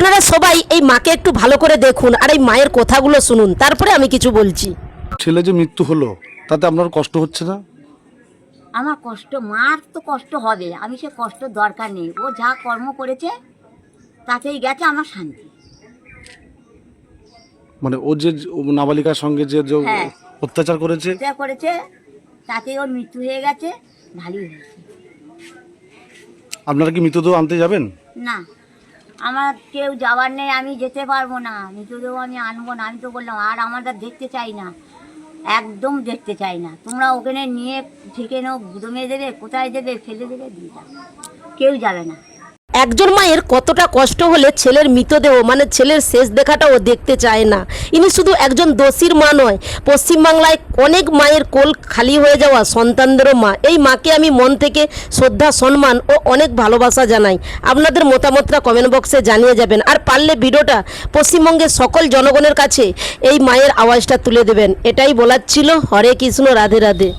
আপনারা সবাই এই মাকে একটু ভালো করে দেখুন আর এই মায়ের কথাগুলো শুনুন, তারপরে আমি কিছু বলছি। ছেলে যে মৃত্যু হলো তাতে আপনার কষ্ট হচ্ছে না? আমার কষ্ট, মার তো কষ্ট হবে, আমি সে কষ্ট দরকার নেই। ও যা কর্ম করেছে তাতেই গেছে আমার শান্তি। মানে ও যে নাবালিকার সঙ্গে যে হ্যাঁ। অত্যাচার করেছে, যা করেছে তাতেই ওর মৃত্যু হয়ে গেছে, ভালোই হয়েছে। আপনারা কি মৃতদেহ আনতে যাবেন? না, আমার কেউ যাওয়ার নেই, আমি যেতে পারবো না, মৃতদেহ আমি আনবো না। আমি তো বললাম আর আমাদের দেখতে চাই না, একদম দেখতে চাই না। তোমরা ওখানে নিয়ে ঠেকে নাও, দমে দেবে, কোথায় দেবে, ফেলে দেবে, দিয়ে দাও, কেউ যাবে না। একজন মায়ের কতটা কষ্ট হলে ছেলের মৃতদেহ মানে ছেলের শেষ দেখাটা ও দেখতে চায় না। ইনি শুধু একজন দোষীর মা নয়, পশ্চিমবাংলায় অনেক মায়ের কোল খালি হয়ে যাওয়া সন্তানদেরও মা। এই মাকে আমি মন থেকে শ্রদ্ধা, সম্মান ও অনেক ভালোবাসা জানাই। আপনাদের মতামতটা কমেন্ট বক্সে জানিয়ে যাবেন, আর পারলে ভিডিওটা পশ্চিমবঙ্গের সকল জনগণের কাছে এই মায়ের আওয়াজটা তুলে দেবেন। এটাই বলার ছিল। হরে কৃষ্ণ, রাধে রাধে।